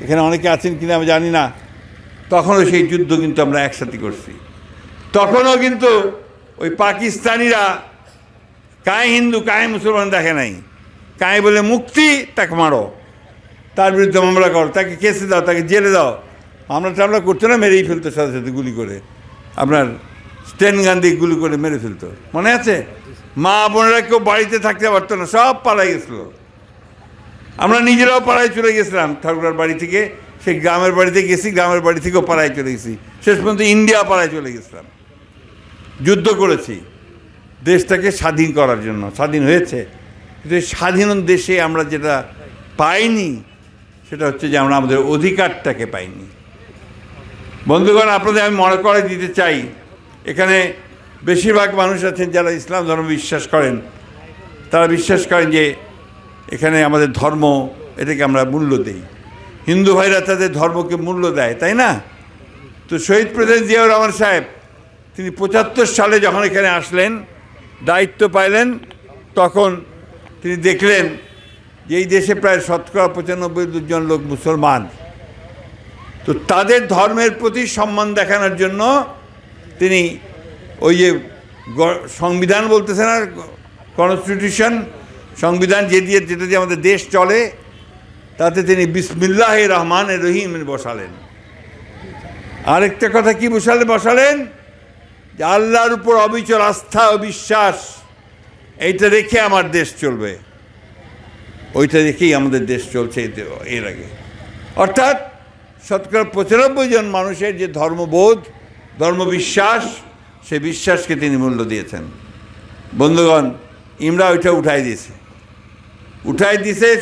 এখানে অনেকে আছেন কিনা আমি জানি না, তখনও সেই যুদ্ধ কিন্তু আমরা একসাথে করছি। তখনও কিন্তু ওই পাকিস্তানিরা কায় হিন্দু কায় মুসলমান দেখে নাই, কায় বলে মুক্তি, তাকে মারো, তার বিরুদ্ধে মামলা করো, তাকে কেসে দাও, তাকে জেলে দাও। মামলা টামলা করতো না, মেরেই ফেলতো সাথে সাথে গুলি করে, আপনার স্টেন গান্ধী গুলি করে মেরে ফেলতো, মনে আছে? মা বোনেরা কেউ বাড়িতে থাকতে পারতো না, সব পালাই গেছিলো। আমরা নিজেরাও পাড়ায় চলে গেছিলাম, ঠাকুরার বাড়ি থেকে সেই গ্রামের বাড়িতে গেছি, গ্রামের বাড়ি থেকেও পাড়ায় চলে গেছি, শেষ পর্যন্ত ইন্ডিয়া পাড়ায় চলে গেছিলাম। যুদ্ধ করেছি দেশটাকে স্বাধীন করার জন্য, স্বাধীন হয়েছে। কিন্তু স্বাধীন দেশে আমরা যেটা পাইনি সেটা হচ্ছে যে আমরা আমাদের অধিকারটাকে পাইনি। বন্ধুগণ, আপনাদের আমি মনে করে দিতে চাই, এখানে বেশিরভাগ মানুষ আছেন যারা ইসলাম ধর্ম বিশ্বাস করেন, তারা বিশ্বাস করেন যে এখানে আমাদের ধর্ম, এটাকে আমরা মূল্য দিই। হিন্দু ভাইরা তাদের ধর্মকে মূল্য দেয়, তাই না? তো শহীদ প্রেসিডেন্ট জিয়াউর রহমান সাহেব তিনি ৭৫ সালে যখন এখানে আসলেন, দায়িত্ব পাইলেন, তখন তিনি দেখলেন যে এই দেশে প্রায় ৯৫% জন লোক মুসলমান। তো তাদের ধর্মের প্রতি সম্মান দেখানোর জন্য তিনি ওই যে সংবিধান বলতেছেন, আর কনস্টিটিউশন, সংবিধান যেটা দিয়ে আমাদের দেশ চলে, তাতে তিনি বিসমিল্লাহির রহমানির রহিম বসালেন। আরেকটা কথা কি বসালেন? যে আল্লাহর উপর অবিচল আস্থা ও বিশ্বাস, এইটা রেখে আমার দেশ চলবে। ওইটা রেখেই আমাদের দেশ চলছে এর আগে। অর্থাৎ ৯৫% জন মানুষের যে ধর্মবোধ, ধর্মবিশ্বাস, সে বিশ্বাসকে তিনি মূল্য দিয়েছেন। বন্ধুগণ, ইমরা ওইটা উঠাই দিয়েছে।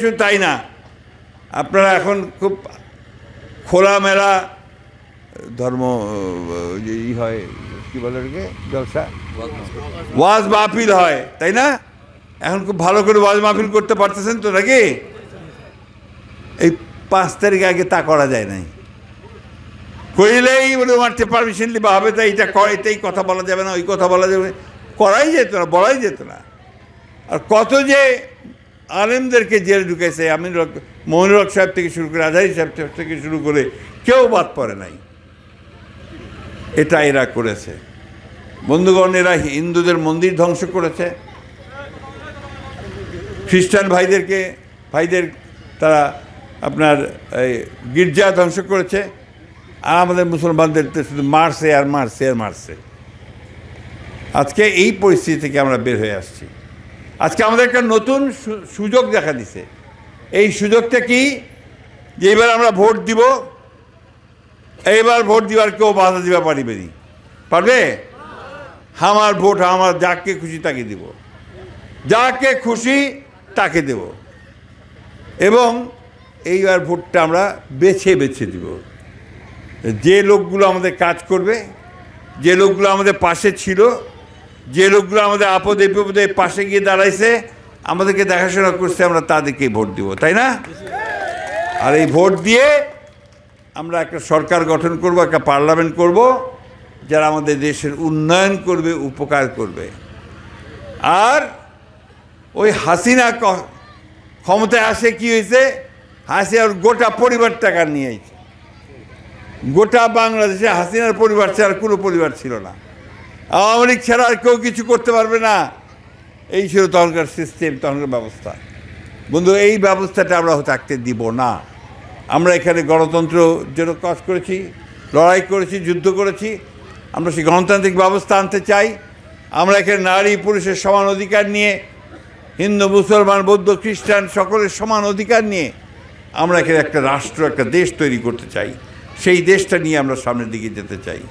শুধু তাই না, আপনারা এখন খুব খোলামেলা ধর্ম হয়, কী বলে জলসা, ওয়াজ মাহফিল হয়, তাই না? এখন খুব ভালো করে ওয়াজ মাহফিল করতে পারতেছেন তো নাকি? এই ৫ তারিখ আগে তা করা যায় নাই, করিলেই বলে মারতে পারমিশন নিবা হবে, তাই এটাই কথা বলা যাবে না, ওই কথা বলা যাবে, করাই যেত না, বলাই যেত না। আর কত যে আলেমদেরকে জেলে ঢুকেছে, মনির হক সাহেব থেকে শুরু করে, আজহারি সাহেব থেকে শুরু করে, কেউ বাদ পড়ে নাই। এটা এরা করেছে। বন্ধুগণ, এরা হিন্দুদের মন্দির ধ্বংস করেছে, খ্রিস্টান ভাইদের তারা আপনার গির্জা ধ্বংস করেছে, আর আমাদের মুসলমানদের শুধু মারছে। আজকে এই পরিস্থিতি থেকে আমরা বের হয়ে আসছি। আজকে আমাদের একটা নতুন সুযোগ দেখা দিছে। এই সুযোগটা কি? যে এবার আমরা ভোট দিব, এইবার ভোট দিবার কেউ বাধা দিবা পারবে? আমার ভোট আমার, যাকে খুশি তাকে দিব, যাকে খুশি তাকে দেব। এবং এইবার ভোটটা আমরা বেছে দিব। যে লোকগুলো আমাদের কাজ করবে, যে লোকগুলো আমাদের পাশে ছিল, যে লোকগুলো আমাদের আপদে বিপদে পাশে গিয়ে দাঁড়াইছে, আমাদেরকে দেখাশোনা করছে, আমরা তাদেরকেই ভোট দিব, তাই না? আর এই ভোট দিয়ে আমরা একটা সরকার গঠন করব, একটা পার্লামেন্ট করব, যারা আমাদের দেশের উন্নয়ন করবে, উপকার করবে। আর ওই হাসিনা ক্ষমতায় আসে, কি হয়েছে? হাসিনার গোটা পরিবার টাকা নিয়ে আইছে। গোটা বাংলাদেশে হাসিনার পরিবার ছাড়া কোনো পরিবার ছিল না। আওয়ামী লীগ ছাড়া আর কেউ কিছু করতে পারবে না, এই ছিল তখনকার সিস্টেম, তখনকার ব্যবস্থা। বন্ধু, এই ব্যবস্থাটা আমরা থাকতে দিব না। আমরা এখানে গণতন্ত্রের জন্য কাজ করেছি, লড়াই করেছি, যুদ্ধ করেছি। আমরা সেই গণতান্ত্রিক ব্যবস্থা আনতে চাই। আমরা এখানে নারী পুরুষের সমান অধিকার নিয়ে, হিন্দু মুসলমান বৌদ্ধ খ্রিস্টান সকলের সমান অধিকার নিয়ে আমরা এখানে একটা রাষ্ট্র, একটা দেশ তৈরি করতে চাই। সেই দেশটা নিয়ে আমরা সামনের দিকে যেতে চাই।